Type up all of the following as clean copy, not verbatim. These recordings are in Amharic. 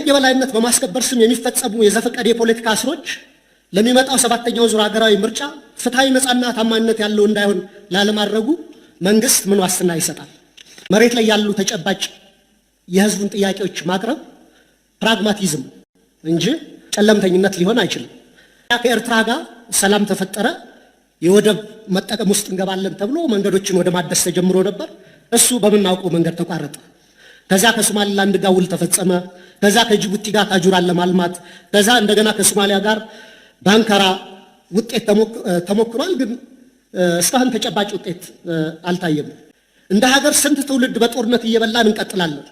የበላይነት በማስከበር ስም የሚፈጸሙ የዘፈቀደ የፖለቲካ እስሮች ለሚመጣው ሰባተኛው ዙር ሀገራዊ ምርጫ ፍትሃዊ ነፃና ታማኝነት ያለው እንዳይሆን ላለማድረጉ መንግስት ምን ዋስትና ይሰጣል? መሬት ላይ ያሉ ተጨባጭ የህዝቡን ጥያቄዎች ማቅረብ ፕራግማቲዝም እንጂ ጨለምተኝነት ሊሆን አይችልም። ከኤርትራ ጋር ሰላም ተፈጠረ፣ የወደብ መጠቀም ውስጥ እንገባለን ተብሎ መንገዶችን ወደ ማደስ ተጀምሮ ነበር። እሱ በምናውቀው መንገድ ተቋረጠ። ከዛ ከሶማሊላንድ ጋር ውል ተፈጸመ። ከዛ ከጅቡቲ ጋር ታጁራን ለማልማት ከዛ እንደገና ከሶማሊያ ጋር ባንካራ ውጤት ተሞክሯል። ግን እስካሁን ተጨባጭ ውጤት አልታየም። እንደ ሀገር ስንት ትውልድ በጦርነት እየበላን እንቀጥላለን።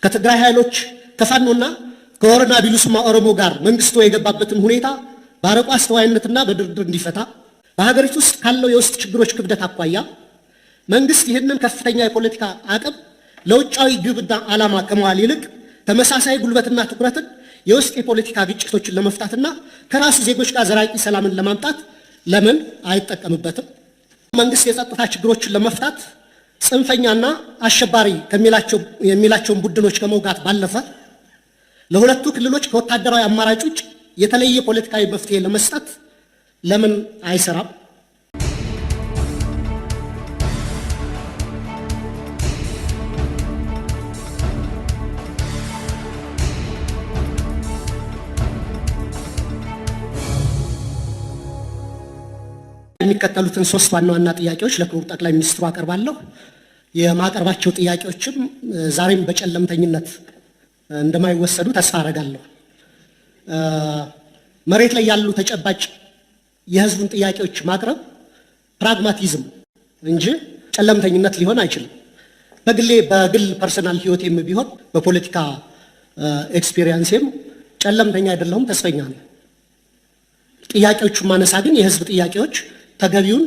ከትግራይ ኃይሎች ከፋኖና ከወረና ቢሉስማ ኦሮሞ ጋር መንግስቱ የገባበትን ሁኔታ ባረቁ አስተዋይነትና በድርድር እንዲፈታ በሀገሪቱ ውስጥ ካለው የውስጥ ችግሮች ክብደት አኳያ መንግስት ይህንን ከፍተኛ የፖለቲካ አቅም ለውጫዊ ግብና ዓላማ ከመዋል ይልቅ ተመሳሳይ ጉልበትና ትኩረትን የውስጥ የፖለቲካ ግጭቶችን ለመፍታትና ከራሱ ዜጎች ጋር ዘላቂ ሰላምን ለማምጣት ለምን አይጠቀምበትም? መንግስት የጸጥታ ችግሮችን ለመፍታት ጽንፈኛና አሸባሪ የሚላቸውን ቡድኖች ከመውጋት ባለፈ ለሁለቱ ክልሎች ከወታደራዊ አማራጭ ውጭ የተለየ ፖለቲካዊ መፍትሄ ለመስጠት ለምን አይሰራም? የሚከተሉትን ሶስት ዋና ዋና ጥያቄዎች ለክቡር ጠቅላይ ሚኒስትሩ አቀርባለሁ። የማቀርባቸው ጥያቄዎችም ዛሬም በጨለምተኝነት እንደማይወሰዱ ተስፋ አደርጋለሁ። መሬት ላይ ያሉ ተጨባጭ የህዝቡን ጥያቄዎች ማቅረብ ፕራግማቲዝም እንጂ ጨለምተኝነት ሊሆን አይችልም። በግል ፐርሰናል ህይወቴም ቢሆን በፖለቲካ ኤክስፒሪየንስም ጨለምተኛ አይደለሁም፣ ተስፈኛ ነኝ። ጥያቄዎቹን ማነሳ ግን የህዝብ ጥያቄዎች ተገቢውን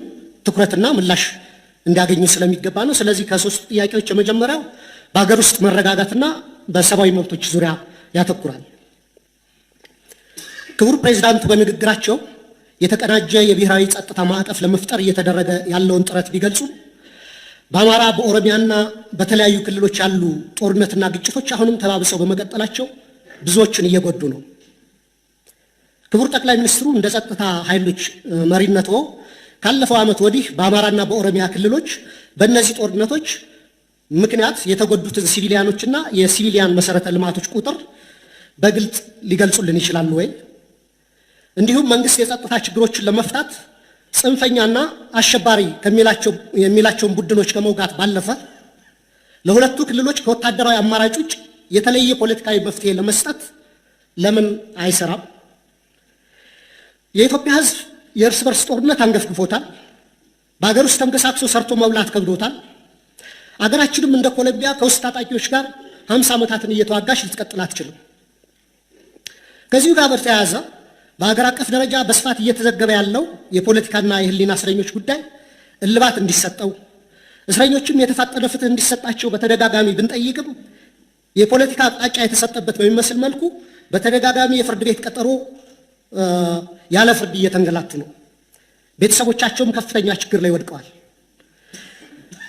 ትኩረትና ምላሽ እንዲያገኙ ስለሚገባ ነው። ስለዚህ ከሶስት ጥያቄዎች የመጀመሪያው በሀገር ውስጥ መረጋጋትና በሰብአዊ መብቶች ዙሪያ ያተኩራል። ክቡር ፕሬዝዳንቱ በንግግራቸው የተቀናጀ የብሔራዊ ጸጥታ ማዕቀፍ ለመፍጠር እየተደረገ ያለውን ጥረት ቢገልጹ በአማራ በኦሮሚያና በተለያዩ ክልሎች ያሉ ጦርነትና ግጭቶች አሁንም ተባብሰው በመቀጠላቸው ብዙዎችን እየጎዱ ነው። ክቡር ጠቅላይ ሚኒስትሩ እንደ ጸጥታ ኃይሎች መሪነቶ ካለፈው ዓመት ወዲህ በአማራና በኦሮሚያ ክልሎች በእነዚህ ጦርነቶች ምክንያት የተጎዱትን ሲቪሊያኖችና የሲቪሊያን መሰረተ ልማቶች ቁጥር በግልጽ ሊገልጹልን ይችላሉ ወይ? እንዲሁም መንግስት የጸጥታ ችግሮችን ለመፍታት ጽንፈኛና አሸባሪ የሚላቸውን ቡድኖች ከመውጋት ባለፈ ለሁለቱ ክልሎች ከወታደራዊ አማራጭ ውጭ የተለየ ፖለቲካዊ መፍትሄ ለመስጠት ለምን አይሰራም? የኢትዮጵያ ሕዝብ የእርስ በርስ ጦርነት አንገፍግፎታል። በሀገር ውስጥ ተንቀሳቅሶ ሰርቶ መብላት ከብዶታል። አገራችንም እንደ ኮሎምቢያ ከውስጥ ታጣቂዎች ጋር 50 ዓመታትን እየተዋጋች ልትቀጥል አትችልም። ከዚሁ ጋር በተያያዘ በሀገር አቀፍ ደረጃ በስፋት እየተዘገበ ያለው የፖለቲካና የህሊና እስረኞች ጉዳይ እልባት እንዲሰጠው፣ እስረኞችም የተፋጠነ ፍትህ እንዲሰጣቸው በተደጋጋሚ ብንጠይቅም የፖለቲካ አቅጣጫ የተሰጠበት በሚመስል መልኩ በተደጋጋሚ የፍርድ ቤት ቀጠሮ ያለ ፍርድ እየተንገላቱ ነው። ቤተሰቦቻቸውም ከፍተኛ ችግር ላይ ወድቀዋል።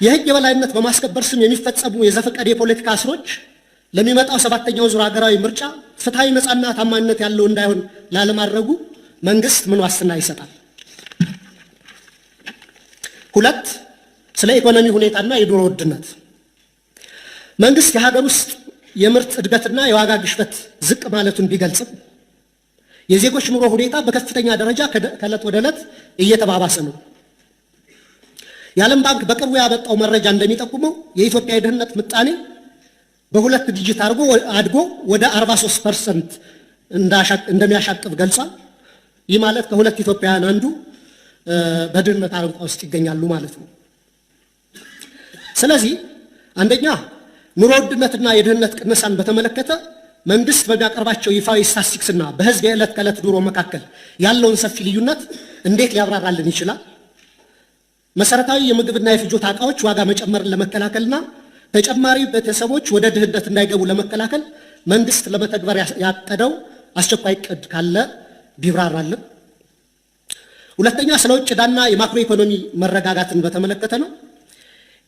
የህግ የበላይነት በማስከበር ስም የሚፈጸሙ የዘፈቀደ የፖለቲካ እስሮች ለሚመጣው ሰባተኛው ዙር ሀገራዊ ምርጫ ፍትሃዊ ነፃና ታማኝነት ያለው እንዳይሆን ላለማድረጉ መንግስት ምን ዋስትና ይሰጣል? ሁለት፣ ስለ ኢኮኖሚ ሁኔታና የኑሮ ውድነት መንግስት የሀገር ውስጥ የምርት እድገትና የዋጋ ግሽበት ዝቅ ማለቱን ቢገልጽም የዜጎች ኑሮ ሁኔታ በከፍተኛ ደረጃ ከዕለት ወደ ዕለት እየተባባሰ ነው። የዓለም ባንክ በቅርቡ ያወጣው መረጃ እንደሚጠቁመው የኢትዮጵያ የድህነት ምጣኔ በሁለት ዲጂት አድጎ ወደ 43% እንደሚያሻቅብ ገልጿል። ይህ ማለት ከሁለት ኢትዮጵያውያን አንዱ በድህነት አረንቋ ውስጥ ይገኛሉ ማለት ነው። ስለዚህ አንደኛ ኑሮ ውድነትና የድህነት ቅነሳን በተመለከተ መንግስት በሚያቀርባቸው ይፋዊ ስታቲስቲክስና በህዝብ የዕለት ከዕለት ኑሮ መካከል ያለውን ሰፊ ልዩነት እንዴት ሊያብራራልን ይችላል? መሰረታዊ የምግብና የፍጆታ ዕቃዎች ዋጋ መጨመርን ለመከላከልና ተጨማሪ ቤተሰቦች ወደ ድህነት እንዳይገቡ ለመከላከል መንግስት ለመተግበር ያቀደው አስቸኳይ ዕቅድ ካለ ቢብራራልን። ሁለተኛ ስለ ውጭ ዕዳና የማክሮ ኢኮኖሚ መረጋጋትን በተመለከተ ነው።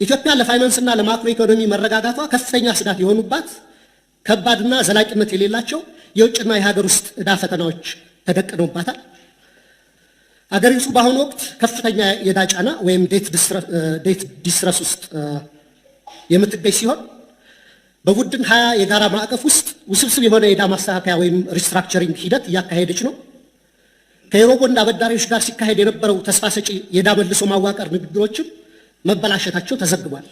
ኢትዮጵያ ለፋይናንስና ለማክሮ ኢኮኖሚ መረጋጋቷ ከፍተኛ ስጋት የሆኑባት ከባድና ዘላቂነት የሌላቸው የውጭና የሀገር ውስጥ ዕዳ ፈተናዎች ተደቅነውባታል። አገሪቱ በአሁኑ ወቅት ከፍተኛ የዕዳ ጫና ወይም ዴት ዲስትረስ ውስጥ የምትገኝ ሲሆን በቡድን 20 የጋራ ማዕቀፍ ውስጥ ውስብስብ የሆነ የዕዳ ማስተካከያ ወይም ሪስትራክቸሪንግ ሂደት እያካሄደች ነው። ከዩሮቦንድ አበዳሪዎች ጋር ሲካሄድ የነበረው ተስፋ ሰጪ የዕዳ መልሶ ማዋቀር ንግግሮችም መበላሸታቸው ተዘግቧል።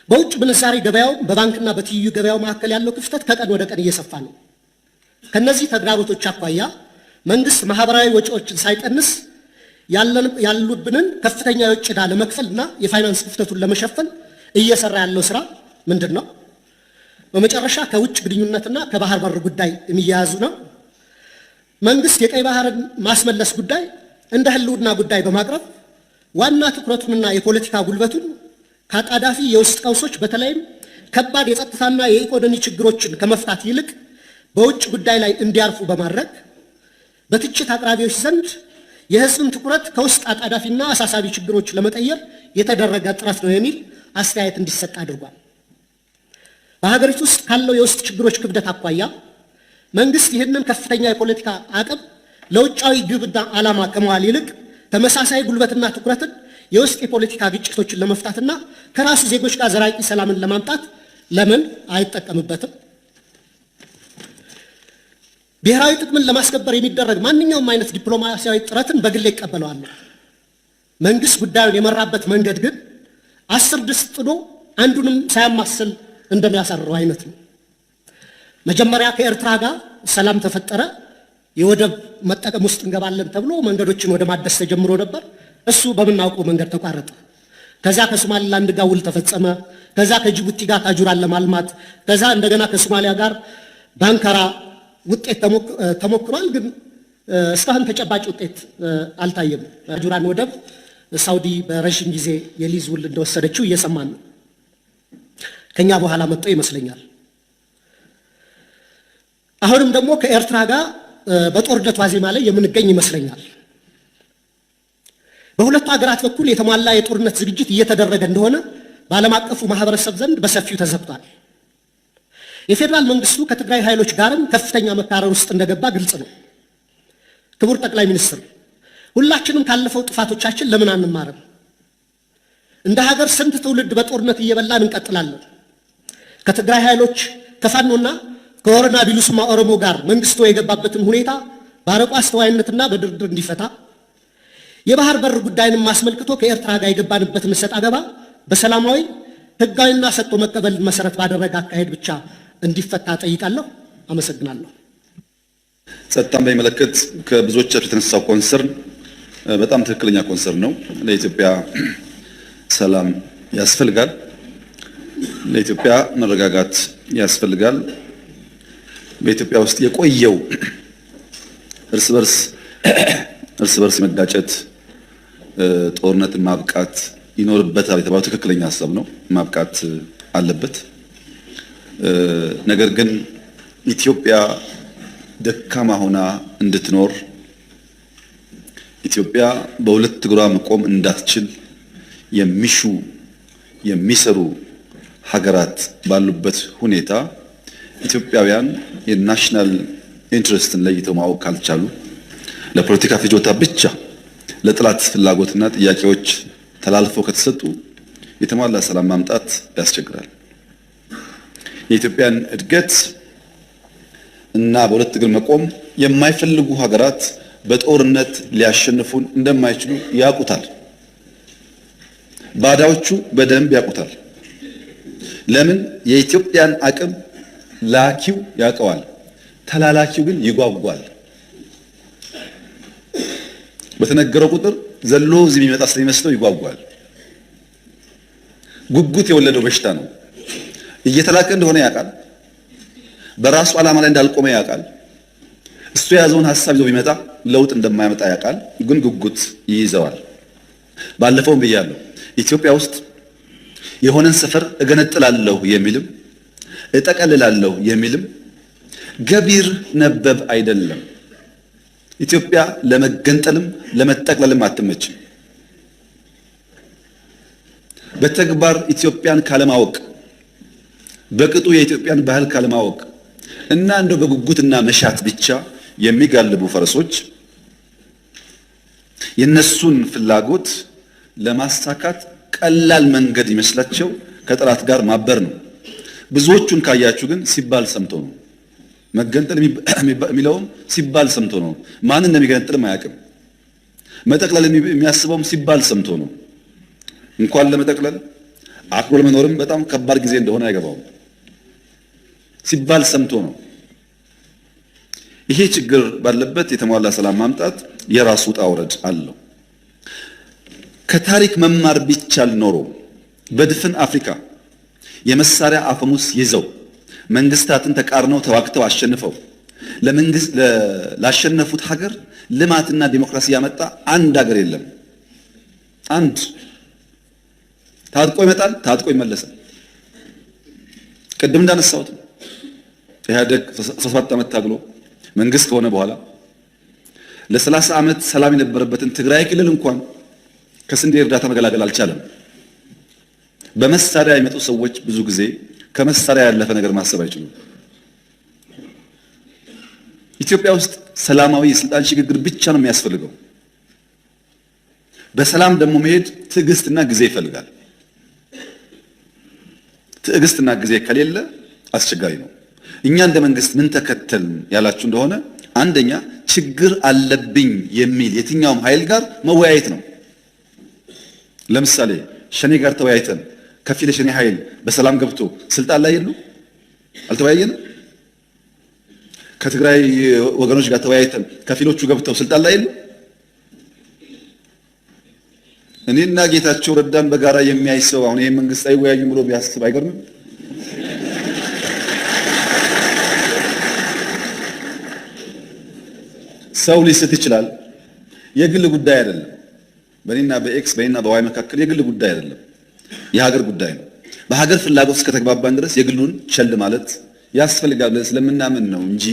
በውጭ ምንዛሬ ገበያው በባንክና በትይዩ ገበያው መካከል ያለው ክፍተት ከቀን ወደ ቀን እየሰፋ ነው። ከነዚህ ተግዳሮቶች አኳያ መንግስት ማህበራዊ ወጪዎችን ሳይቀንስ ያሉብንን ከፍተኛ የውጭ ዕዳ ለመክፈልና የፋይናንስ ክፍተቱን ለመሸፈን እየሰራ ያለው ስራ ምንድን ነው? በመጨረሻ ከውጭ ግንኙነትና ከባህር በር ጉዳይ የሚያያዙ ነው። መንግስት የቀይ ባህርን ማስመለስ ጉዳይ እንደ ህልውና ጉዳይ በማቅረብ ዋና ትኩረቱንና የፖለቲካ ጉልበቱን ከአጣዳፊ የውስጥ ቀውሶች በተለይም ከባድ የጸጥታና የኢኮኖሚ ችግሮችን ከመፍታት ይልቅ በውጭ ጉዳይ ላይ እንዲያርፉ በማድረግ በትችት አቅራቢዎች ዘንድ የህዝብን ትኩረት ከውስጥ አጣዳፊና አሳሳቢ ችግሮች ለመቀየር የተደረገ ጥረት ነው የሚል አስተያየት እንዲሰጥ አድርጓል። በሀገሪቱ ውስጥ ካለው የውስጥ ችግሮች ክብደት አኳያ መንግስት ይህንን ከፍተኛ የፖለቲካ አቅም ለውጫዊ ግብና ዓላማ ከመዋል ይልቅ ተመሳሳይ ጉልበትና ትኩረትን የውስጥ የፖለቲካ ግጭቶችን ለመፍታትና ከራሱ ዜጎች ጋር ዘላቂ ሰላምን ለማምጣት ለምን አይጠቀምበትም? ብሔራዊ ጥቅምን ለማስከበር የሚደረግ ማንኛውም አይነት ዲፕሎማሲያዊ ጥረትን በግሌ ይቀበለዋለሁ። መንግስት ጉዳዩን የመራበት መንገድ ግን 10 ድስት ጥዶ አንዱንም ሳያማስል እንደሚያሳርረው አይነት ነው። መጀመሪያ ከኤርትራ ጋር ሰላም ተፈጠረ፣ የወደብ መጠቀም ውስጥ እንገባለን ተብሎ መንገዶችን ወደ ማደስ ተጀምሮ ነበር። እሱ በምናውቀው መንገድ ተቋረጠ። ከዛ ከሶማሊላንድ ጋር ውል ተፈጸመ። ከዛ ከጅቡቲ ጋር ታጁራን ለማልማት ከዛ እንደገና ከሶማሊያ ጋር ባንካራ ውጤት ተሞክሯል። ግን እስካሁን ተጨባጭ ውጤት አልታየም። ታጁራን ወደብ ሳውዲ በረዥም ጊዜ የሊዝ ውል እንደወሰደችው እየሰማን ነው። ከኛ በኋላ መጥቶ ይመስለኛል። አሁንም ደግሞ ከኤርትራ ጋር በጦርነት ዋዜማ ላይ የምንገኝ ይመስለኛል። በሁለቱ ሀገራት በኩል የተሟላ የጦርነት ዝግጅት እየተደረገ እንደሆነ በዓለም አቀፉ ማህበረሰብ ዘንድ በሰፊው ተዘግቷል። የፌዴራል መንግስቱ ከትግራይ ኃይሎች ጋርም ከፍተኛ መካረር ውስጥ እንደገባ ግልጽ ነው። ክቡር ጠቅላይ ሚኒስትር፣ ሁላችንም ካለፈው ጥፋቶቻችን ለምን አንማርም? እንደ ሀገር ስንት ትውልድ በጦርነት እየበላን እንቀጥላለን? ከትግራይ ኃይሎች ከፋኖና ከወረና ቢሉስማ ኦሮሞ ጋር መንግስቱ የገባበትን ሁኔታ በአርቆ አስተዋይነትና በድርድር እንዲፈታ፣ የባህር በር ጉዳይንም አስመልክቶ ከኤርትራ ጋር የገባንበትን ሰጣ ገባ በሰላማዊ ህጋዊና ሰጥቶ መቀበል መሰረት ባደረገ አካሄድ ብቻ እንዲፈታ ጠይቃለሁ። አመሰግናለሁ። ጸጥታን በሚመለከት ከብዙዎቻችሁ የተነሳው ኮንሰርን በጣም ትክክለኛ ኮንሰርን ነው። ለኢትዮጵያ ሰላም ያስፈልጋል። ለኢትዮጵያ መረጋጋት ያስፈልጋል። በኢትዮጵያ ውስጥ የቆየው እርስ በርስ መጋጨት ጦርነትን ማብቃት ይኖርበታል የተባለው ትክክለኛ ሀሳብ ነው። ማብቃት አለበት። ነገር ግን ኢትዮጵያ ደካማ ሆና እንድትኖር ኢትዮጵያ በሁለት እግሯ መቆም እንዳትችል የሚሹ የሚሰሩ ሀገራት ባሉበት ሁኔታ ኢትዮጵያውያን የናሽናል ኢንትረስትን ለይተው ማወቅ ካልቻሉ ለፖለቲካ ፍጆታ ብቻ ለጥላት ፍላጎትና ጥያቄዎች ተላልፈው ከተሰጡ የተሟላ ሰላም ማምጣት ያስቸግራል። የኢትዮጵያን እድገት እና በሁለት እግር መቆም የማይፈልጉ ሀገራት በጦርነት ሊያሸንፉን እንደማይችሉ ያውቁታል። ባዳዎቹ በደንብ ያውቁታል። ለምን? የኢትዮጵያን አቅም ላኪው ያውቀዋል፣ ተላላኪው ግን ይጓጓል። በተነገረው ቁጥር ዘሎ እዚህ የሚመጣ ስለሚመስለው ይጓጓል። ጉጉት የወለደው በሽታ ነው። እየተላከ እንደሆነ ያውቃል። በራሱ ዓላማ ላይ እንዳልቆመ ያውቃል። እሱ የያዘውን ሐሳብ ይዞ ቢመጣ ለውጥ እንደማያመጣ ያውቃል። ግን ጉጉት ይይዘዋል። ባለፈውም ብያለሁ፣ ኢትዮጵያ ውስጥ የሆነን ሰፈር እገነጥላለሁ የሚልም እጠቀልላለሁ የሚልም ገቢር ነበብ አይደለም። ኢትዮጵያ ለመገንጠልም ለመጠቅለልም አትመችም። በተግባር ኢትዮጵያን ካለማወቅ በቅጡ የኢትዮጵያን ባህል ካለማወቅ እና እንደው በጉጉትና መሻት ብቻ የሚጋልቡ ፈረሶች የነሱን ፍላጎት ለማሳካት ቀላል መንገድ ይመስላቸው ከጠላት ጋር ማበር ነው። ብዙዎቹን ካያችሁ ግን ሲባል ሰምቶ ነው። መገንጠል የሚለውም ሲባል ሰምቶ ነው። ማን እንደሚገነጥልም አያውቅም። መጠቅለል የሚያስበውም ሲባል ሰምቶ ነው። እንኳን ለመጠቅለል አክሎ ለመኖርም በጣም ከባድ ጊዜ እንደሆነ አይገባውም። ሲባል ሰምቶ ነው። ይሄ ችግር ባለበት የተሟላ ሰላም ማምጣት የራሱ ውጣ ውረድ አለው። ከታሪክ መማር ቢቻል ኖሮ በድፍን አፍሪካ የመሳሪያ አፈሙስ ይዘው መንግስታትን ተቃርነው ተዋግተው አሸንፈው ላሸነፉት ሀገር ልማትና ዲሞክራሲ ያመጣ አንድ ሀገር የለም። አንድ ታጥቆ ይመጣል፣ ታጥቆ ይመለሳል። ቅድም እንዳነሳሁት ኢህአዴግ 17 ዓመት ታግሎ መንግስት ከሆነ በኋላ ለ30 ዓመት ሰላም የነበረበትን ትግራይ ክልል እንኳን ከስንዴ እርዳታ መገላገል አልቻለም። በመሳሪያ የመጡ ሰዎች ብዙ ጊዜ ከመሳሪያ ያለፈ ነገር ማሰብ አይችሉም። ኢትዮጵያ ውስጥ ሰላማዊ የስልጣን ሽግግር ብቻ ነው የሚያስፈልገው። በሰላም ደግሞ መሄድ ትዕግስትና ጊዜ ይፈልጋል። ትዕግስትና ጊዜ ከሌለ አስቸጋሪ ነው። እኛ እንደ መንግስት ምን ተከተልን ያላችሁ እንደሆነ አንደኛ ችግር አለብኝ የሚል የትኛውም ኃይል ጋር መወያየት ነው። ለምሳሌ ሸኔ ጋር ተወያይተን ከፊል ሸኔ ኃይል በሰላም ገብቶ ስልጣን ላይ የሉ አልተወያየንም። ከትግራይ ወገኖች ጋር ተወያይተን ከፊሎቹ ገብተው ስልጣን ላይ የሉ። እኔና ጌታቸው ረዳን በጋራ የሚያይ ሰው አሁን ይሄ መንግስት አይወያይም ብሎ ቢያስብ አይገርምም? ሰው ሊስት ይችላል። የግል ጉዳይ አይደለም። በእኔና በኤክስ በእኔና በዋይ መካከል የግል ጉዳይ አይደለም፣ የሀገር ጉዳይ ነው። በሀገር ፍላጎት እስከተግባባን ድረስ የግሉን ቸል ማለት ያስፈልጋል ስለምናምን ነው እንጂ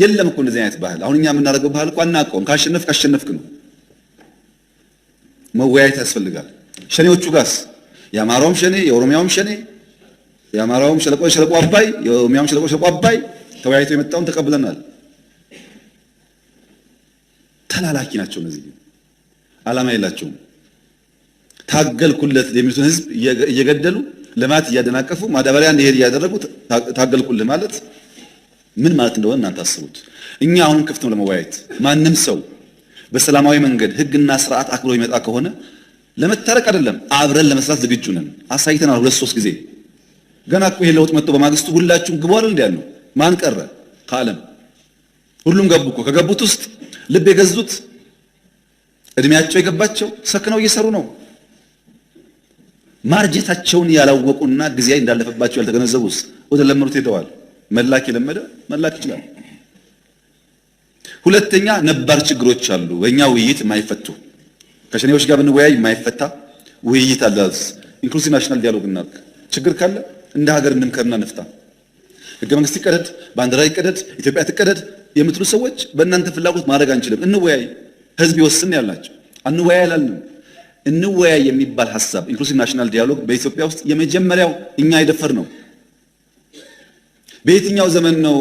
የለም እኮ እንደዚህ አይነት ባህል። አሁን እኛ የምናደርገው ባህል እኮ አናውቀውም። ካሸነፍክ ነው። መወያየት ያስፈልጋል። ሸኔዎቹ ጋስ የአማራውም ሸኔ የኦሮሚያውም ሸኔ የአማራውም ሸለቆ አባይ የኦሮሚያውም ሸለቆ አባይ ተወያይቶ የመጣውን ተቀብለናል። ተላላኪ ናቸው እነዚህ። ዓላማ የላቸውም። ታገልኩለት የሚሉትን ህዝብ እየገደሉ ልማት እያደናቀፉ ማዳበሪያ እንዲሄድ እያደረጉ ታገልኩልህ ማለት ምን ማለት እንደሆነ እናንተ አስቡት። እኛ አሁንም ክፍት ነው ለመወያየት። ማንም ሰው በሰላማዊ መንገድ ህግና ስርዓት አክብሮ ይመጣ ከሆነ ለመታረቅ አይደለም አብረን ለመስራት ዝግጁ ነን። አሳይተናል 2-3 ጊዜ። ገና እኮ ይሄ ለውጥ መጥቶ በማግስቱ ሁላችሁም ግቡ አይደል እንዲያል ነው። ማን ቀረ ከዓለም? ሁሉም ገቡ እኮ። ከገቡት ውስጥ ልብ የገዙት እድሜያቸው የገባቸው ሰክነው እየሰሩ ነው። ማርጀታቸውን ያላወቁና ጊዜ እንዳለፈባቸው ያልተገነዘቡስ ወደ ለመሩት ሄደዋል። መላክ የለመደ መላክ ይችላል። ሁለተኛ ነባር ችግሮች አሉ በእኛ ውይይት የማይፈቱ። ከሸኔዎች ጋር ብንወያይ የማይፈታ ውይይት አለ። ኢንክሉሲቭ ናሽናል ዲያሎግ እናድርግ። ችግር ካለ እንደ ሀገር እንምከርና እንፍታ። ህገ መንግስት ይቀደድ፣ ባንዲራ ይቀደድ፣ ኢትዮጵያ ትቀደድ የምትሉ ሰዎች በእናንተ ፍላጎት ማድረግ አንችልም። እንወያይ፣ ህዝብ ይወስን ያልናቸው። አንወያይ አላልንም። እንወያይ የሚባል ሐሳብ ኢንክሉሲቭ ናሽናል ዲያሎግ በኢትዮጵያ ውስጥ የመጀመሪያው እኛ የደፈር ነው። በየትኛው ዘመን ነው?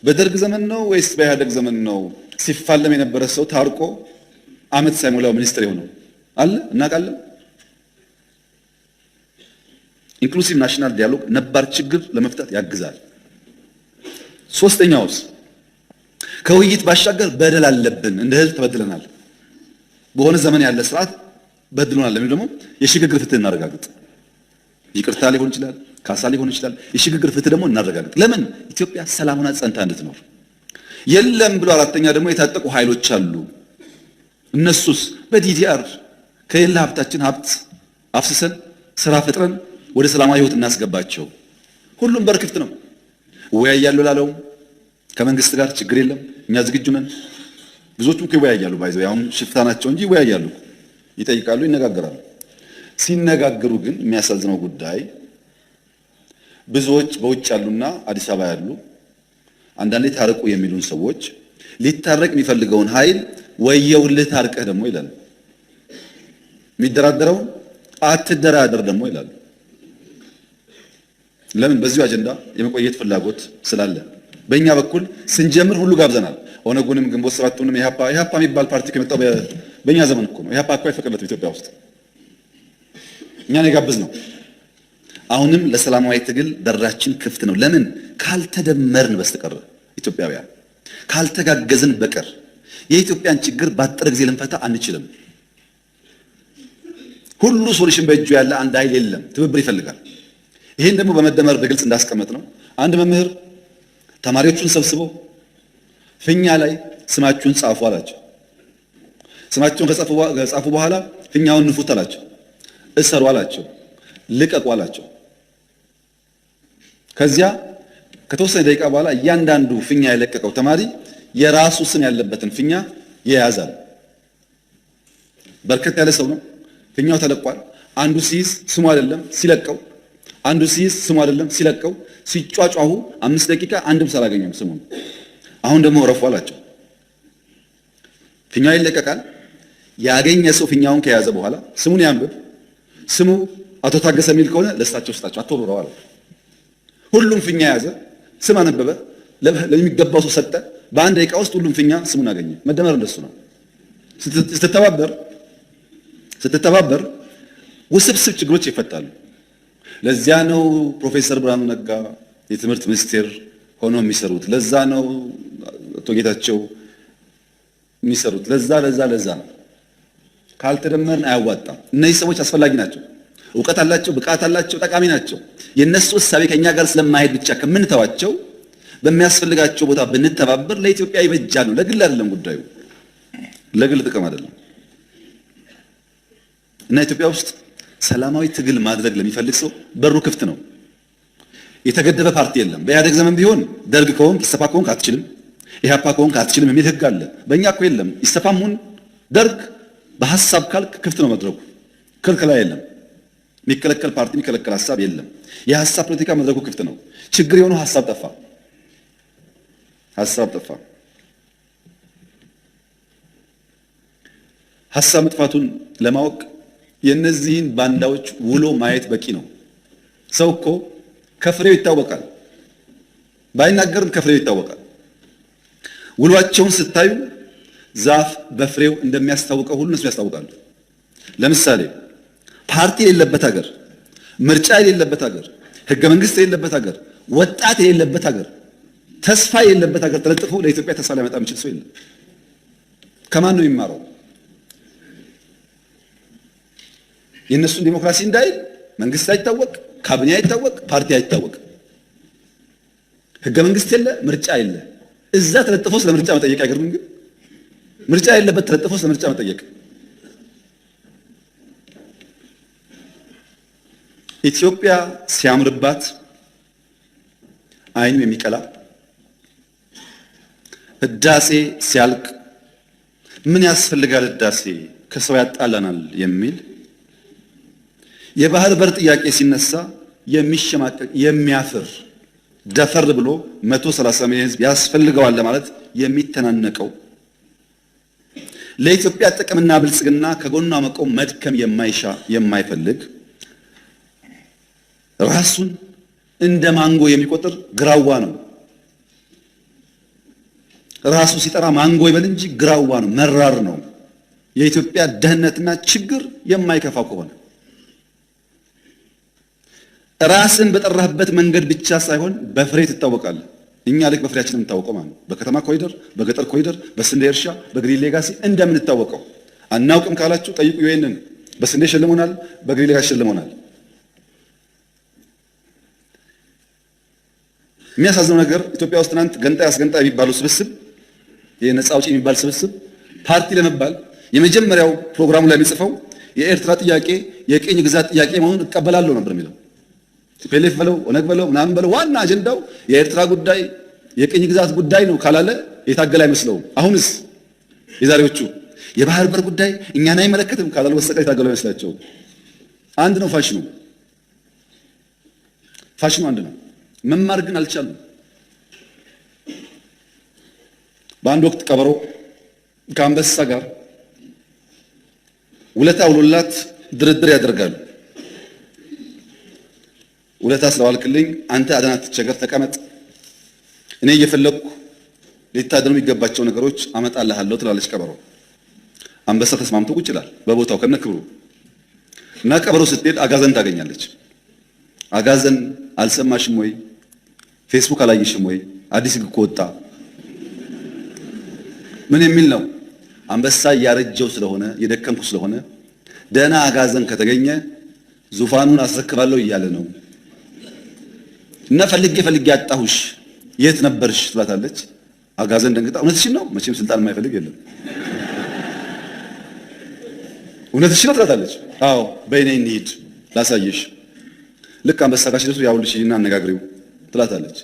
በደርግ ዘመን ነው ወይስ በኢህአደግ ዘመን ነው? ሲፋለም የነበረ ሰው ታርቆ አመት ሳይሞላው ሚኒስትር የሆነው አለ? እናውቃለን። ኢንክሉሲቭ ናሽናል ዲያሎግ ነባር ችግር ለመፍታት ያግዛል። ሶስተኛውስ ከውይይት ባሻገር በደል አለብን፣ እንደ ህዝብ ተበድለናል፣ በሆነ ዘመን ያለ ስርዓት በድሎናል ለምን ደግሞ የሽግግር ፍትህ እናረጋግጥ። ይቅርታ ሊሆን ይችላል፣ ካሳ ሊሆን ይችላል። የሽግግር ፍትህ ደግሞ እናረጋግጥ። ለምን ኢትዮጵያ ሰላሙና ጸንታ እንድትኖር። የለም ብሎ አራተኛ ደግሞ የታጠቁ ኃይሎች አሉ። እነሱስ በዲዲአር ከሌላ ሀብታችን ሀብት አፍስሰን ስራ ፈጥረን ወደ ሰላማዊ ህይወት እናስገባቸው። ሁሉም በር ክፍት ነው። እወያያለሁ ላለው ከመንግስት ጋር ችግር የለም፣ እኛ ዝግጁ ነን። ብዙዎቹም ይወያያሉ፣ ባይዘው ያው ሽፍታ ናቸው እንጂ ይወያያሉ፣ ይጠይቃሉ፣ ይነጋገራሉ። ሲነጋገሩ ግን የሚያሳዝነው ጉዳይ ብዙዎች በውጭ ያሉና አዲስ አበባ ያሉ አንዳንዴ ታረቁ የሚሉን ሰዎች ሊታረቅ የሚፈልገውን ኃይል ወየውልህ ታርቀህ ደግሞ ይላሉ። የሚደራደረውን አትደራደር ደግሞ ይላሉ። ለምን? በዚሁ አጀንዳ የመቆየት ፍላጎት ስላለ በእኛ በኩል ስንጀምር ሁሉ ጋብዘናል። ኦነጉንም ግንቦት ሰባቱንም ኢህአፓ የሚባል ፓርቲ ከመጣው በእኛ ዘመን እኮ ነው። ኢህአፓ እኮ አይፈቀድለትም ኢትዮጵያ ውስጥ እኛን የጋብዝ ነው። አሁንም ለሰላማዊ ትግል በራችን ክፍት ነው። ለምን? ካልተደመርን በስተቀር ኢትዮጵያውያን ካልተጋገዝን በቀር የኢትዮጵያን ችግር ባጠረ ጊዜ ልንፈታ አንችልም። ሁሉ ሶሉሽን በእጁ ያለ አንድ ኃይል የለም፣ ትብብር ይፈልጋል። ይሄን ደግሞ በመደመር በግልጽ እንዳስቀመጥ ነው። አንድ መምህር ተማሪዎቹን ሰብስበው ፊኛ ላይ ስማችሁን ጻፉ አላቸው። ስማቸውን ከጻፉ በኋላ ፊኛውን ንፉት አላቸው። እሰሩ አላቸው። ልቀቁ አላቸው። ከዚያ ከተወሰነ ደቂቃ በኋላ እያንዳንዱ ፊኛ የለቀቀው ተማሪ የራሱ ስም ያለበትን ፊኛ ይያዛል። በርከት ያለ ሰው ነው። ፊኛው ተለቋል። አንዱ ሲይዝ ስሙ አይደለም ሲለቀው፣ አንዱ ሲይዝ ስሙ አይደለም ሲለቀው፣ ሲጫጫሁ 5 ደቂቃ አንድም ሳላገኘም ስሙን። አሁን ደግሞ ረፉ አላቸው። ፊኛው ይለቀቃል። ያገኘ ሰው ፊኛውን ከያዘ በኋላ ስሙን ያንብብ። ስሙ አቶ ታገሰ የሚል ከሆነ ለእሳቸው ስጣቸው፣ አትወርውረው አለ። ሁሉም ፊኛ ያዘ፣ ስም አነበበ፣ ለሚገባው ሰው ሰጠ። በአንድ ደቂቃ ውስጥ ሁሉም ፊኛ ስሙን አገኘ። መደመር እንደሱ ነው። ስትተባበር ውስብስብ ችግሮች ይፈታሉ። ለዚያ ነው ፕሮፌሰር ብርሃኑ ነጋ የትምህርት ሚኒስቴር ሆኖ የሚሰሩት። ለዛ ነው አቶ ጌታቸው የሚሰሩት። ለዛ ነው። ካልተደመርን አያዋጣም። እነዚህ ሰዎች አስፈላጊ ናቸው። እውቀት አላቸው፣ ብቃት አላቸው፣ ጠቃሚ ናቸው። የነሱ እሳቤ ከኛ ጋር ስለማይሄድ ብቻ ከምንተዋቸው በሚያስፈልጋቸው ቦታ ብንተባበር ለኢትዮጵያ ይበጃል ነው። ለግል አይደለም ጉዳዩ፣ ለግል ጥቅም አይደለም። እና ኢትዮጵያ ውስጥ ሰላማዊ ትግል ማድረግ ለሚፈልግ ሰው በሩ ክፍት ነው። የተገደበ ፓርቲ የለም። በኢህአዴግ ዘመን ቢሆን ደርግ ከሆንክ ኢሰፓ ከሆንክ አትችልም፣ ኢህአፓ ከሆንክ አትችልም የሚል ህግ አለ። በእኛ እኮ የለም። ኢሰፓም ሁን ደርግ በሐሳብ ካልክ ክፍት ነው መድረኩ። ክልክላ የለም። የሚከለከል ፓርቲ የሚከለከል ሐሳብ የለም። የሐሳብ ፖለቲካ መድረኩ ክፍት ነው። ችግር የሆነው ሐሳብ ጠፋ። ሐሳብ መጥፋቱን ለማወቅ የነዚህን ባንዳዎች ውሎ ማየት በቂ ነው። ሰው እኮ ከፍሬው ይታወቃል። ባይናገርም ከፍሬው ይታወቃል። ውሏቸውን ስታዩ ዛፍ በፍሬው እንደሚያስታውቀው ሁሉ እነሱ ያስታውቃሉ። ለምሳሌ ፓርቲ የሌለበት ሀገር፣ ምርጫ የሌለበት ሀገር፣ ህገ መንግስት የሌለበት ሀገር፣ ወጣት የሌለበት ሀገር፣ ተስፋ የሌለበት ሀገር ተለጥፎ ለኢትዮጵያ ተስፋ ሊያመጣ የሚችል ሰው የለም። ከማን ነው የሚማረው? የእነሱን ዲሞክራሲ እንዳይል መንግስት አይታወቅ፣ ካቢኔ አይታወቅ፣ ፓርቲ አይታወቅ፣ ህገ መንግስት የለ፣ ምርጫ የለ። እዛ ተለጥፎ ስለ ምርጫ መጠየቅ አይገርምም? ግን ምርጫ የለበት ተለጥፎ ስለ ምርጫ መጠየቅ። ኢትዮጵያ ሲያምርባት አይኑ የሚቀላ ህዳሴ ሲያልቅ ምን ያስፈልጋል ህዳሴ ከሰው ያጣላናል የሚል የባህር በር ጥያቄ ሲነሳ የሚሸማቀቅ የሚያፍር ደፈር ብሎ 130 ሚሊዮን ህዝብ ያስፈልገዋል ለማለት የሚተናነቀው ለኢትዮጵያ ጥቅምና ብልጽግና ከጎኗ መቆም መድከም የማይሻ የማይፈልግ ራሱን እንደ ማንጎ የሚቆጥር ግራዋ ነው። ራሱ ሲጠራ ማንጎ ይበል እንጂ ግራዋ ነው፣ መራር ነው። የኢትዮጵያ ደህንነትና ችግር የማይከፋው ከሆነ ራስን በጠራህበት መንገድ ብቻ ሳይሆን በፍሬ ትታወቃለህ። እኛ ልክ በፍሬያችን የምንታወቀው ማለት ነው። በከተማ ኮሪደር፣ በገጠር ኮሪደር፣ በስንዴ እርሻ፣ በግሪን ሌጋሲ እንደምንታወቀው አናውቅም ካላችሁ ጠይቁ። ይሄንን በስንዴ ሸልሞናል፣ በግሪን ሌጋሲ ሸልሞናል። የሚያሳዝነው ነገር ኢትዮጵያ ውስጥ ትናንት ገንጣይ አስገንጣይ የሚባለው ስብስብ የነፃ አውጪ የሚባል ስብስብ ፓርቲ ለመባል የመጀመሪያው ፕሮግራሙ ላይ የሚጽፈው የኤርትራ ጥያቄ የቅኝ ግዛት ጥያቄ መሆኑን እቀበላለሁ ነበር የሚለው። ቲፒኤልኤፍ በለው ኦነግ በለው ምናምን በለው ዋና አጀንዳው የኤርትራ ጉዳይ የቅኝ ግዛት ጉዳይ ነው ካላለ የታገለ አይመስለውም። አሁንስ የዛሬዎቹ የባህር በር ጉዳይ እኛን አይመለከትም ካላሉ በስተቀር የታገሉ አይመስላቸውም። አንድ ነው ፋሽኑ አንድ ነው። መማር ግን አልቻሉም። በአንድ ወቅት ቀበሮ ከአንበሳ ጋር ውለታ ውሎላት ድርድር ያደርጋሉ። ውለታ ስለዋልክልኝ አንተ አደና ትቸገር ተቀመጥ፣ እኔ እየፈለግኩ ሊታደኑ የሚገባቸው ነገሮች አመጣልሃለሁ ትላለች ቀበሮ። አንበሳ ተስማምቶ ቁጭ ይላል በቦታው ከነ ክብሩ እና ቀበሮ ስትሄድ አጋዘን ታገኛለች። አጋዘን አልሰማሽም ወይ? ፌስቡክ አላየሽም ወይ? አዲስ ሕግ እኮ ወጣ። ምን የሚል ነው? አንበሳ እያረጀው ስለሆነ የደከምኩ ስለሆነ ደህና አጋዘን ከተገኘ ዙፋኑን አስረክባለሁ እያለ ነው እና ፈልጌ አጣሁሽ፣ የት ነበርሽ ትላታለች። አጋዘን ደንግጣ እውነትሽን ነው? መቼም ስልጣን የማይፈልግ የለም። እውነትሽን ነው ትላታለች። አዎ በእኔ እንሂድ ላሳየሽ። ልክ አንበሳ ጋር ሲደርሱ ያውልሽ እና አነጋግሪው ትላታለች።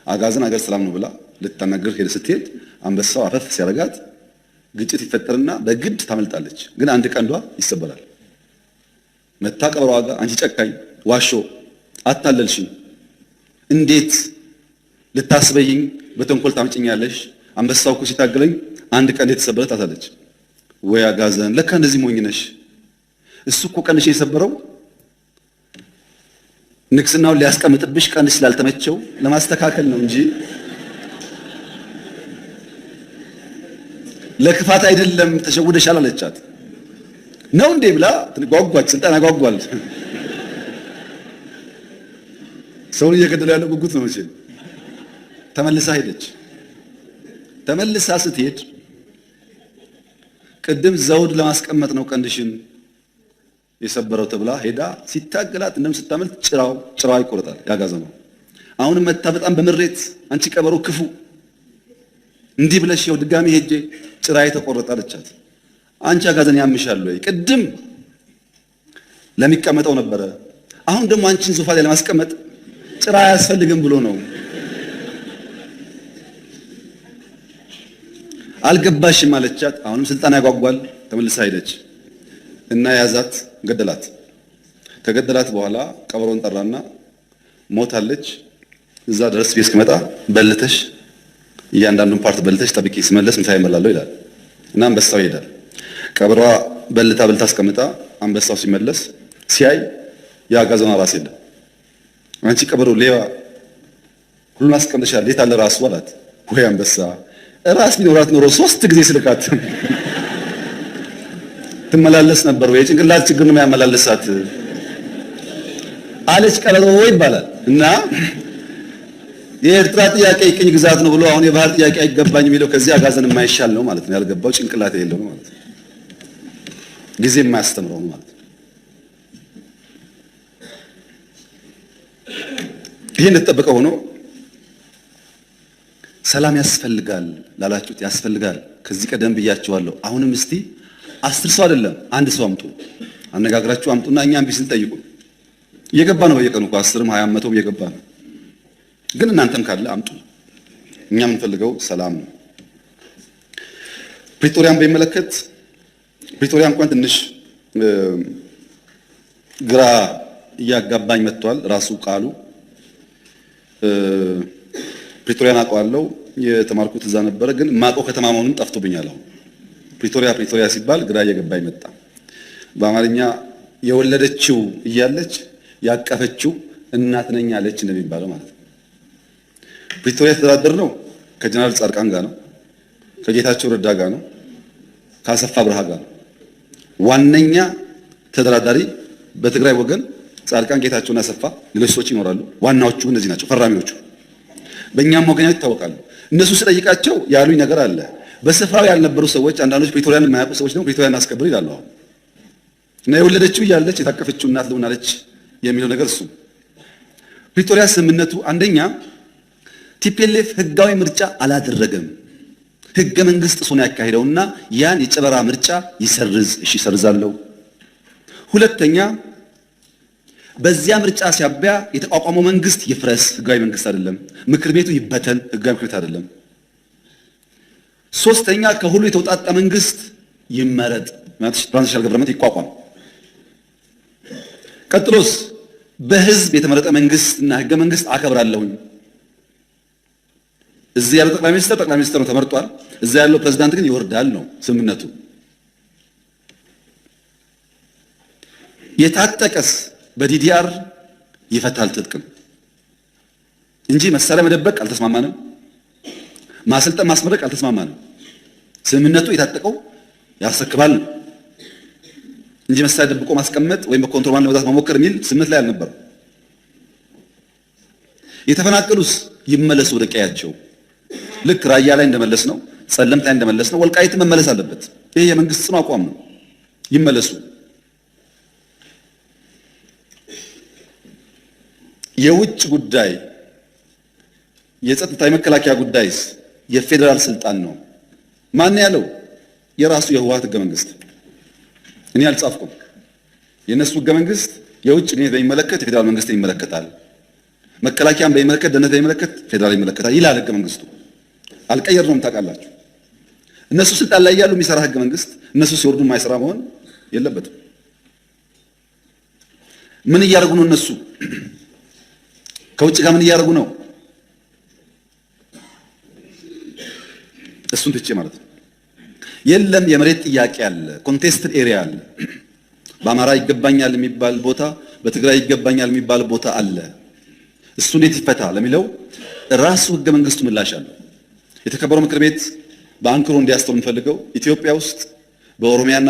አጋዘን አገር ሰላም ነው ብላ ልታናገር ሄደ። ስትሄድ አንበሳው አፈፍ ሲያረጋት ግጭት ይፈጠርና በግድ ታመልጣለች። ግን አንድ ቀንዷ ይሰበራል። መታ ቀበሮዋ ጋር አንቺ ጨካኝ ዋሾ አታለልሽኝ፣ እንዴት ልታስበይኝ በተንኮል ታምጭኛለሽ? አንበሳው እኮ ሲታገለኝ አንድ ቀንዴ የተሰበረ ታታለች። ወይ አጋዘን ለካ እንደዚህ ሞኝ ነሽ። እሱ እኮ ቀንሽ የሰበረው ንግስናውን ሊያስቀምጥብሽ ቀንሽ ስላልተመቸው ለማስተካከል ነው እንጂ ለክፋት አይደለም። ተሸውደሻል አለቻት። ነው እንዴ ብላ ጓጓች። ስልጣን ያጓጓል። ሰውን እየገደለ ያለው ጉጉት ነው መቼም። ተመልሳ ሄደች። ተመልሳ ስትሄድ ቅድም ዘውድ ለማስቀመጥ ነው ቀንድሽን የሰበረው ተብላ ሄዳ ሲታገላት እንደም ስታመልጥ ጭራዋ ይቆረጣል ያጋዘነው። አሁንም መታ በጣም በምሬት አንቺ ቀበሮ ክፉ እንዲህ ብለሽ ይኸው ድጋሚ ሄጄ ጭራዬ ተቆረጠ አለቻት። አንቺ አጋዘን ያምሻል ወይ? ቅድም ለሚቀመጠው ነበረ፣ አሁን ደግሞ አንቺን ዙፋን ላይ ለማስቀመጥ ጭራ አያስፈልግም ብሎ ነው። አልገባሽም አለቻት። አሁንም ስልጣን ያጓጓል። ተመልሳ ሄደች እና ያዛት፣ ገደላት። ከገደላት በኋላ ቀበሮን ጠራና ሞታለች፣ እዛ ድረስ ቤት እስክመጣ በልተሽ እያንዳንዱን ፓርት በልተሽ ጠብቂ፣ ስመለስ ምሳ ይመላለሁ ይላል እና አንበሳው ይሄዳል። ቀበሯ በልታ አስቀምጣ አንበሳው ሲመለስ ሲያይ ያጋዘኗ ራስ የለም። አንቺ ቀበሮ ሌባ ሁሉን አስቀምጠሻል፣ የት አለ ራሱ አላት። ወይ አንበሳ ራስ ቢኖራት ኖሮ 3 ጊዜ ስልካት ትመላለስ ነበር ወይ? ጭንቅላት ችግር ነው የሚያመላልሳት አለች ቀበሮ ይባላል። እና የኤርትራ ጥያቄ ቅኝ ግዛት ነው ብሎ አሁን የባህር ጥያቄ አይገባኝ የሚለው ከዚህ አጋዘን የማይሻል ነው ማለት ነው። ያልገባው ጭንቅላት የሌለው ነው ማለት ነው። ጊዜ የማያስተምረው ነው ማለት ነው። ይሄ እንደተጠበቀ ሆኖ ሰላም ያስፈልጋል ላላችሁት ያስፈልጋል። ከዚህ ቀደም ብያችኋለሁ። አሁንም እስቲ 10 ሰው አይደለም 1 ሰው አምጡ፣ አነጋግራችሁ አምጡና እኛም ቢስል ጠይቁ። እየገባ ነው በየቀኑ እኮ 10ም 20ም 100ም እየገባ ነው። ግን እናንተም ካለ አምጡ። እኛ የምንፈልገው ሰላም ነው። ፕሪቶሪያን በሚመለከት ፕሪቶሪያ እንኳን ትንሽ ግራ እያጋባኝ መጥቷል ራሱ ቃሉ። ፕሪቶሪያን አውቀዋለሁ፣ የተማርኩት እዛ ነበረ። ግን ማውቀው ከተማ መሆኑን ጠፍቶብኛል። አሁን ፕሪቶሪያ ሲባል ግራ እየገባኝ መጣ። በአማርኛ የወለደችው እያለች ያቀፈችው እናት ነኝ አለች እንደሚባለው ማለት ነው። ፕሪቶሪያ የተደራደር ነው ከጀነራል ጻድቃን ጋር ነው፣ ከጌታቸው ረዳ ጋር ነው፣ ከአሰፋ ብርሃ ጋር ነው። ዋነኛ ተደራዳሪ በትግራይ ወገን ጻድቃን፣ ጌታቸውና አሰፋ፣ ሌሎች ሰዎች ይኖራሉ። ዋናዎቹ እነዚህ ናቸው ፈራሚዎቹ። በእኛም ወገናዎች ይታወቃሉ። እነሱ ስጠይቃቸው ያሉኝ ነገር አለ። በስፍራው ያልነበሩ ሰዎች፣ አንዳንዶች ፕሪቶሪያን የማያውቁ ሰዎች ደግሞ ፕሪቶሪያን አስከብር ይላሉ። አሁን እና የወለደችው እያለች የታቀፈችው እናት ልሆናለች የሚለው ነገር እሱ ፕሪቶሪያ ስምምነቱ አንደኛ ቲፒኤልኤፍ ህጋዊ ምርጫ አላደረገም። ህገ መንግስት እሱ ነው ያካሄደውና ያን የጨበራ ምርጫ ይሰርዝ። እሺ ይሰርዛለሁ። ሁለተኛ በዚያ ምርጫ ሲያበያ የተቋቋመው መንግስት ይፍረስ፣ ህጋዊ መንግስት አይደለም። ምክር ቤቱ ይበተን፣ ህጋዊ ምክር ቤት አይደለም። ሶስተኛ ከሁሉ የተውጣጣ መንግስት ይመረጥ፣ ማለት ትራንዚሽናል ገቨርንመንት ይቋቋም። ቀጥሎስ በህዝብ የተመረጠ መንግስትና ህገ መንግስት አከብራለሁኝ። እዚህ ያለው ጠቅላይ ሚኒስትር ነው ተመርጧል። እዛ ያለው ፕሬዝዳንት ግን ይወርዳል ነው ስምምነቱ። የታጠቀስ በዲዲአር ይፈታል ትጥቅም እንጂ መሳሪያ መደበቅ አልተስማማንም። ማሰልጠን ማስመረቅ አልተስማማንም። ስምምነቱ የታጠቀው ያስረክባል እንጂ መሳሪያ ደብቆ ማስቀመጥ ወይም በኮንትሮባንድ ለመግዛት መሞከር የሚል ስምምነት ላይ አልነበረም። የተፈናቀሉስ ይመለሱ ወደ ቀያቸው። ልክ ራያ ላይ እንደመለስ ነው፣ ጸለምት ላይ እንደመለስ ነው፣ ወልቃይት መመለስ አለበት። ይሄ የመንግስት ጽኑ አቋም ነው። ይመለሱ። የውጭ ጉዳይ፣ የጸጥታ፣ የመከላከያ ጉዳይስ የፌዴራል ስልጣን ነው። ማን ያለው? የራሱ የህወሓት ህገ መንግስት። እኔ አልጻፍኩም። የነሱ ህገ መንግስት የውጭ ግንኙነት በሚመለከት የፌዴራል መንግስት ይመለከታል፣ መከላከያን በሚመለከት፣ ደህንነት በሚመለከት ፌዴራል ይመለከታል ይላል ህገ መንግስቱ። አልቀየርነውም። ታውቃላችሁ። እነሱ ስልጣን ላይ ያሉ የሚሰራ ህገ መንግስት እነሱ ሲወርዱ የማይሰራ መሆን የለበትም። ምን እያደረጉ ነው እነሱ? ከውጭ ጋር ምን እያደረጉ ነው? እሱን ትቼ ማለት ነው። የለም የመሬት ጥያቄ አለ፣ ኮንቴስትድ ኤሪያ አለ። በአማራ ይገባኛል የሚባል ቦታ፣ በትግራይ ይገባኛል የሚባል ቦታ አለ። እሱ እንዴት ይፈታ ለሚለው ራሱ ህገ መንግስቱ ምላሽ አለው። የተከበረው ምክር ቤት በአንክሮ እንዲያስተውል የምፈልገው ኢትዮጵያ ውስጥ በኦሮሚያና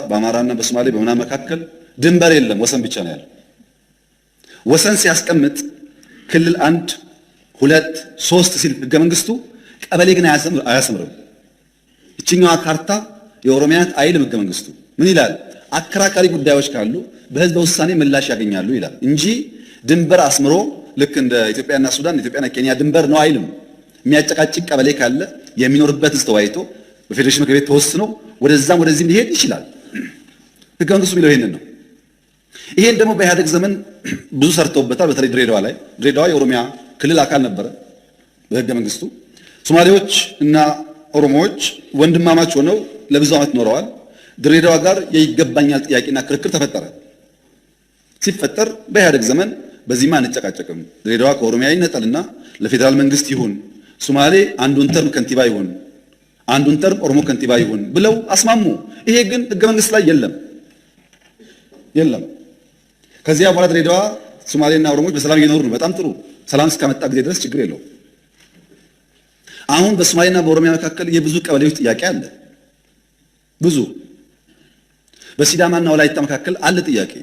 በአማራና በሶማሌ በምናምን መካከል ድንበር የለም፣ ወሰን ብቻ ነው ያለው። ወሰን ሲያስቀምጥ ክልል 1 2 3 ሲል ህገ መንግስቱ ቀበሌ ግን አያሰምርም። እችኛዋ ካርታ የኦሮሚያ አይልም ህገ መንግስቱ። ምን ይላል? አከራካሪ ጉዳዮች ካሉ በህዝበ ውሳኔ ምላሽ ያገኛሉ ይላል እንጂ ድንበር አስምሮ ልክ እንደ ኢትዮጵያና ሱዳን፣ ኢትዮጵያና ኬንያ ድንበር ነው አይልም። የሚያጨቃጭቅ ቀበሌ ካለ የሚኖርበት ህዝብ ተወያይቶ በፌዴሬሽን ምክር ቤት ተወስኖ ወደዛም ወደዚህም ሊሄድ ይችላል። ህገ መንግስቱ የሚለው ይሄንን ነው። ይሄን ደግሞ በኢህአደግ ዘመን ብዙ ሰርተውበታል። በተለይ ድሬዳዋ ላይ። ድሬዳዋ የኦሮሚያ ክልል አካል ነበረ በህገ መንግስቱ። ሶማሌዎች እና ኦሮሞዎች ወንድማማች ሆነው ለብዙ ዓመት ኖረዋል። ድሬዳዋ ጋር የይገባኛል ጥያቄና ክርክር ተፈጠረ። ሲፈጠር በኢህአደግ ዘመን በዚህማ አንጨቃጨቅም፣ ድሬዳዋ ከኦሮሚያ ይነጠልና ለፌዴራል መንግስት ይሁን፣ ሶማሌ አንዱን ተርም ከንቲባ ይሁን፣ አንዱን ተርም ኦሮሞ ከንቲባ ይሁን ብለው አስማሙ። ይሄ ግን ህገ መንግስት ላይ የለም። ከዚያ በኋላ ድሬዳዋ ሶማሌና ኦሮሞዎች በሰላም እየኖሩ ነው። በጣም ጥሩ። ሰላም እስካመጣ ጊዜ ድረስ ችግር የለው። አሁን በሶማሌና በኦሮሚያ መካከል የብዙ ቀበሌዎች ጥያቄ አለ። ብዙ በሲዳማና ወላይታ መካከል አለ ጥያቄ።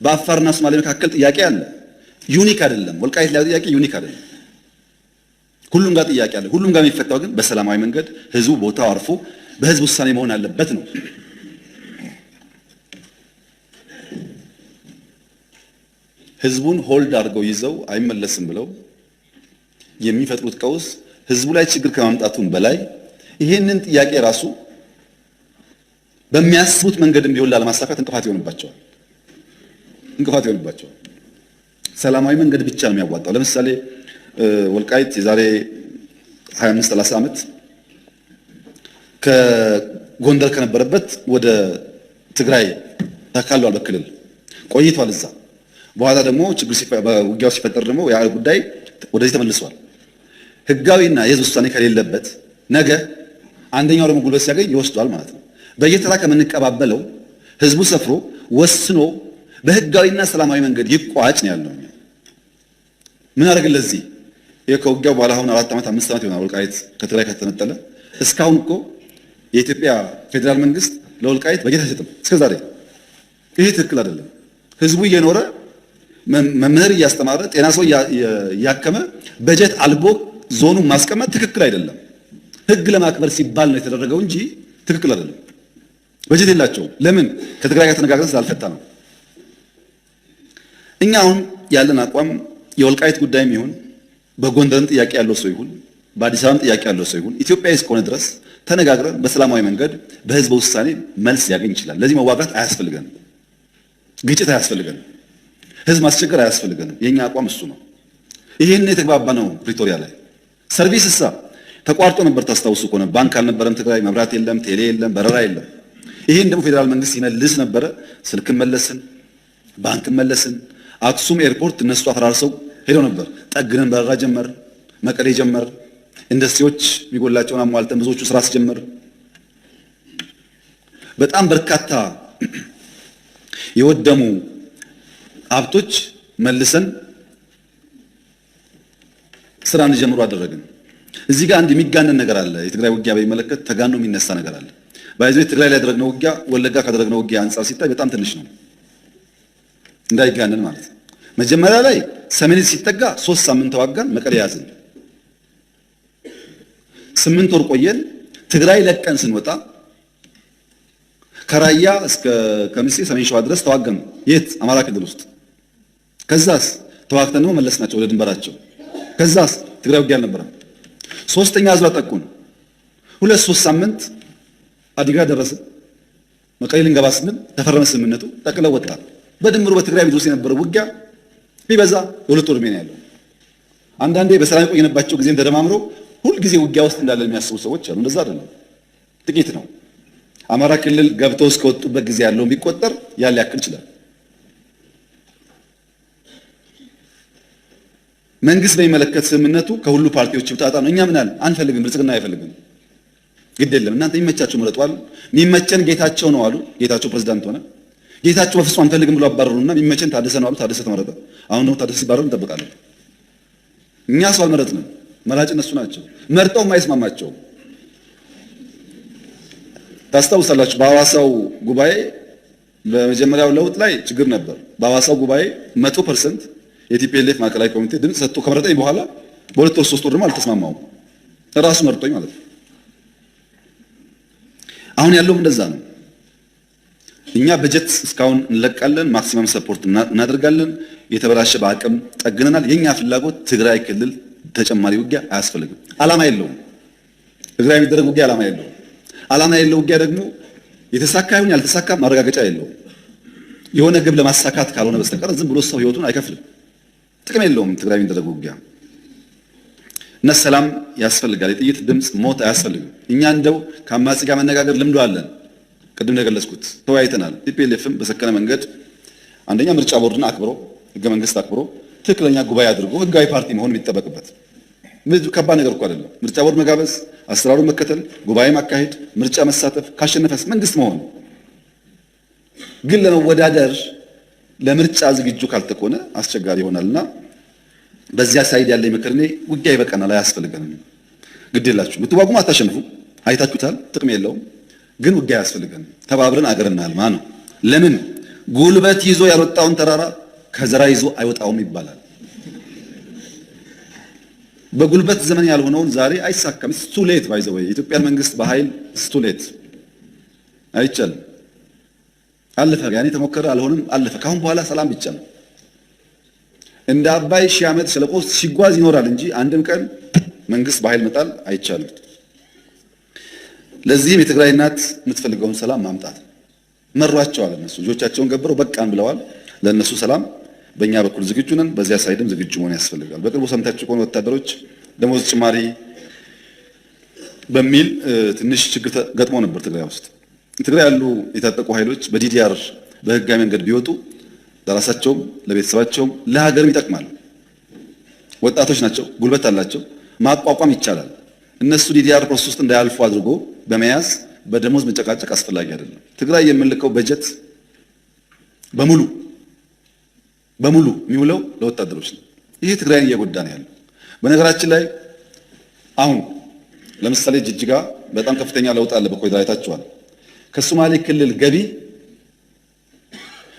በአፋርና ሶማሌ መካከል ጥያቄ አለ። ዩኒክ አይደለም። ወልቃይት ላይ ጥያቄ ዩኒክ አይደለም። ሁሉም ጋር ጥያቄ አለ። ሁሉም ጋር የሚፈታው ግን በሰላማዊ መንገድ ህዝቡ ቦታው አርፎ በህዝብ ውሳኔ መሆን አለበት ነው። ህዝቡን ሆልድ አድርገው ይዘው አይመለስም ብለው የሚፈጥሩት ቀውስ ህዝቡ ላይ ችግር ከማምጣቱም በላይ ይሄንን ጥያቄ ራሱ በሚያስቡት መንገድም ቢሆን ላለማሳካት እንቅፋት ይሆንባቸዋል። ሰላማዊ መንገድ ብቻ ነው የሚያዋጣው። ለምሳሌ ወልቃይት የዛሬ 25-30 ዓመት ከጎንደር ከነበረበት ወደ ትግራይ ተካሏል። በክልል ቆይቷል እዛ። በኋላ ደግሞ ውጊያው ሲፈጠር ደግሞ ያ ጉዳይ ወደዚህ ተመልሷል። ህጋዊና የህዝብ ውሳኔ ከሌለበት ነገ አንደኛው ደግሞ ጉልበት ሲያገኝ ይወስዷል ማለት ነው። በየተራ ከምንቀባበለው ህዝቡ ሰፍሮ ወስኖ በህጋዊና ሰላማዊ መንገድ ይቋጭ ነው ያለው። ምን አደረግን ለዚህ? ከውጊያው በኋላ አሁን 4 ዓመት 5 ዓመት ይሆናል ወልቃይት ከትግራይ ከተነጠለ። እስካሁን እኮ የኢትዮጵያ ፌዴራል መንግስት ለወልቃይት በጀት አይሰጥም እስከዛሬ። ይሄ ትክክል አይደለም። ህዝቡ እየኖረ መምህር እያስተማረ ጤና ሰው እያከመ በጀት አልቦ ዞኑን ማስቀመጥ ትክክል አይደለም። ህግ ለማክበር ሲባል ነው የተደረገው እንጂ ትክክል አይደለም። በጀት የላቸውም። ለምን? ከትግራይ ጋር ተነጋግረን ስላልፈታ ነው። እኛ አሁን ያለን አቋም የወልቃይት ጉዳይም ይሁን በጎንደርም ጥያቄ ያለው ሰው ይሁን በአዲስ አበባም ጥያቄ ያለው ሰው ይሁን ኢትዮጵያዊ እስከሆነ ድረስ ተነጋግረን በሰላማዊ መንገድ በህዝበ ውሳኔ መልስ ሊያገኝ ይችላል። ለዚህ መዋጋት አያስፈልገንም። ግጭት አያስፈልገንም። ህዝብ ማስቸገር አያስፈልገንም። የኛ አቋም እሱ ነው። ይሄን የተግባባ ነው። ፕሪቶሪያ ላይ ሰርቪስ እሳ ተቋርጦ ነበር። ታስታውሱ ከሆነ ባንክ አልነበረም ትግራይ፣ መብራት የለም፣ ቴሌ የለም፣ በረራ የለም። ይሄን ደግሞ ፌዴራል መንግስት ይመልስ ነበረ። ስልክ መለስን፣ ባንክ መለስን። አክሱም ኤርፖርት እነሱ አፈራርሰው ሄደው ነበር። ጠግነን በረራ ጀመር፣ መቀሌ ጀመር። ኢንዱስትሪዎች የሚጎላቸውን አሟልተን ብዙዎቹ ስራ አስጀመር። በጣም በርካታ የወደሙ ሀብቶች መልሰን ስራ እንዲጀምሩ አደረግን። እዚህ ጋር አንድ የሚጋነን ነገር አለ። የትግራይ ውጊያ በሚመለከት ተጋኖ የሚነሳ ነገር አለ። ባይዘው ትግራይ ላይ ያደረግነው ውጊያ ወለጋ ካደረግነው ውጊያ አንጻር ሲታይ በጣም ትንሽ ነው፣ እንዳይጋነን ማለት ነው። መጀመሪያ ላይ ሰሜን ሲጠጋ 3 ሳምንት ተዋጋን፣ መቀሌ ያዝን። 8 ወር ቆየን። ትግራይ ለቀን ስንወጣ ከራያ እስከ ከሚሴ ሰሜን ሸዋ ድረስ ተዋገን። የት? አማራ ክልል ውስጥ። ከዛስ ተዋግተን ደግሞ መለስናቸው ወደ ድንበራቸው። ከዛስ ትግራይ ውጊያ አልነበረም። ሶስተኛ ዙር አጠቁን። 2-3 ሳምንት አዲግራት ደረስን። መቀሌ ልንገባ ስንል ተፈረመ ስምምነቱ፣ ጠቅለው ወጣ። በድምሩ በትግራይ ድረስ የነበረው ውጊያ ቢበዛ የ2 ወር ዕድሜ ነው ያለው። አንዳንዴ በሰላም የቆየንባቸው ጊዜም ተደማምሮ ሁል ጊዜ ውጊያ ውስጥ እንዳለን የሚያስቡ ሰዎች አሉ። እንደዛ አይደለም፣ ጥቂት ነው። አማራ ክልል ገብተው እስከወጡበት ጊዜ ያለው ቢቆጠር ያለ ያክል ይችላል። መንግስት በሚመለከት ስምምነቱ ከሁሉ ፓርቲዎች ይውጣጣ ነው። እኛ ምን አለ አንፈልግም፣ ብልጽግና አይፈልግም። ግድ የለም እናንተ የሚመቻቸው ምረጡ አሉ። የሚመቸን ጌታቸው ነው አሉ። ጌታቸው ፕሬዝዳንት ሆነ። ጌታቸው በፍጹም አንፈልግም ብሎ አባረሩና የሚመቸን ታደሰ ነው አሉ። ታደሰ ተመረጠ። አሁን ደግሞ ታደሰ ሲባረር እንጠብቃለን። እኛ ሰው አልመረጥንም፣ መራጭ እነሱ ናቸው። መርጠው የማይስማማቸው ታስታውሳላችሁ። በሐዋሳው ጉባኤ በመጀመሪያው ለውጥ ላይ ችግር ነበር። በሐዋሳው ጉባኤ 100% የቲፒኤልኤፍ ማዕከላዊ ኮሚቴ ድምፅ ሰጥቶ ከመረጠኝ በኋላ በ2 ወር 3 ወር ደግሞ አልተስማማውም። ራሱ መርጦኝ ማለት ነው። አሁን ያለውም እንደዛ ነው። እኛ በጀት እስካሁን እንለቃለን፣ ማክሲመም ሰፖርት እናደርጋለን። የተበላሸ በአቅም ጠግነናል። የኛ ፍላጎት ትግራይ ክልል ተጨማሪ ውጊያ አያስፈልግም። ዓላማ የለውም። ትግራይ የሚደረግ ውጊያ ዓላማ የለውም። ዓላማ የለው ውጊያ ደግሞ የተሳካ ይሁን ያልተሳካ ማረጋገጫ የለውም። የሆነ ግብ ለማሳካት ካልሆነ በስተቀር ዝም ብሎ ሰው ህይወቱን አይከፍልም። ጥቅም የለውም ትግራይ የሚደረግ ውጊያ እና ሰላም ያስፈልጋል። የጥይት ድምፅ ሞት አያስፈልግም። እኛ እንደው ከአማጺ ጋር መነጋገር ልምዶ አለን። ቅድም እንደገለጽኩት ተወያይተናል። ቲፒኤልኤፍም በሰከነ መንገድ አንደኛ ምርጫ ቦርድን አክብሮ ህገ መንግስት አክብሮ ትክክለኛ ጉባኤ አድርጎ ህጋዊ ፓርቲ መሆን የሚጠበቅበት ከባድ ነገር እኮ አይደለም። ምርጫ ቦርድ መጋበዝ፣ አሰራሩን መከተል፣ ጉባኤ ማካሄድ፣ ምርጫ መሳተፍ፣ ካሸነፈስ መንግስት መሆን። ግን ለመወዳደር ለምርጫ ዝግጁ ካልተኮነ አስቸጋሪ ይሆናልና በዚያ ሳይድ ያለ ምክር እኔ ውጊያ ይበቃናል፣ አያስፈልገንም። ግድ የላችሁ ብትዋጉም አታሸንፉ፣ አይታችሁታል፣ ጥቅም የለውም። ግን ውጊያ አያስፈልገንም። ተባብረን አገር እናልማ ነው። ለምን ጉልበት ይዞ ያልወጣውን ተራራ ከዘራ ይዞ አይወጣውም ይባላል። በጉልበት ዘመን ያልሆነውን ዛሬ አይሳካም። ቱ ሌት ባይ ዘ ወይ የኢትዮጵያን መንግስት በኃይል ቱ ሌት አይቻልም። አለፈ። ያኔ ተሞከረ፣ አልሆነም፣ አለፈ። ካሁን በኋላ ሰላም ብቻ ነው። እንደ አባይ 1000 ዓመት ሸለቆ ሲጓዝ ይኖራል እንጂ አንድም ቀን መንግስት በኃይል መጣል አይቻልም። ለዚህም የትግራይ እናት የምትፈልገውን ሰላም ማምጣት መሯቸዋል። እነሱ ልጆቻቸውን ገብረው በቃን ብለዋል። ለእነሱ ሰላም በእኛ በኩል ዝግጁ ነን። በዚያ ሳይድም ዝግጁ መሆን ያስፈልጋል። በቅርቡ ሰምታችሁ ከሆነ ወታደሮች ደሞዝ ጭማሪ በሚል ትንሽ ችግር ገጥሞ ነበር ትግራይ ውስጥ። ትግራይ ያሉ የታጠቁ ኃይሎች በዲዲአር በህጋዊ መንገድ ቢወጡ ለራሳቸውም ለቤተሰባቸውም ለሀገርም ይጠቅማል። ወጣቶች ናቸው፣ ጉልበት አላቸው፣ ማቋቋም ይቻላል። እነሱ ዲዲአር ፕሮሰስ ውስጥ እንዳያልፉ አድርጎ በመያዝ በደሞዝ መጨቃጨቅ አስፈላጊ አይደለም። ትግራይ የምንልከው በጀት በሙሉ የሚውለው ለወታደሮች ነው። ይሄ ትግራይን እየጎዳ ነው ያለው። በነገራችን ላይ አሁን ለምሳሌ ጅጅጋ በጣም ከፍተኛ ለውጥ አለ። በኮሪደር አይታችኋል። ከሶማሌ ክልል ገቢ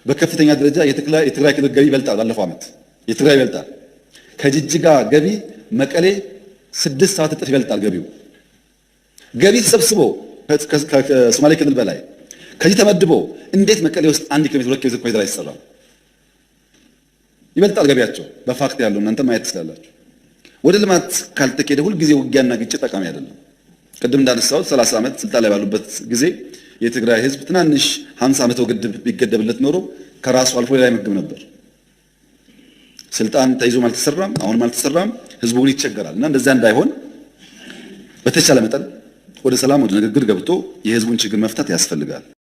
በከፍተኛ ደረጃ የትግራይ ክልል ገቢ ይበልጣል። ባለፈው ዓመት የትግራይ ይበልጣል። ከጅጅጋ ገቢ መቀሌ 6-7 እጥፍ ይበልጣል። ገቢ ተሰብስቦ ከሶማሌ ክልል በላይ ከዚህ ተመድቦ እንዴት መቀሌ ውስጥ 1 ኪሎ ሜትር 2 ኪሎ ሜትር ኮሪደር አይሰራም? ይበልጣል ገቢያቸው። በፋክት ያለው እናንተ ማየት ትችላላችሁ። ወደ ልማት ካልተኬደ ሁልጊዜ ውጊያና ግጭት ጠቃሚ አይደለም። ቅድም እንዳነሳሁት 30 ዓመት ስልጣን ላይ ባሉበት ጊዜ የትግራይ ህዝብ ትናንሽ 50 ዓመት ግድብ ቢገደብለት ኖሮ ከራሱ አልፎ ሌላ ይመግብ ነበር። ስልጣን ተይዞም አልተሰራም፣ አሁንም አልተሰራም። ህዝቡን ይቸገራል እና እንደዛ እንዳይሆን በተቻለ መጠን ወደ ሰላም ወደ ንግግር ገብቶ የህዝቡን ችግር መፍታት ያስፈልጋል።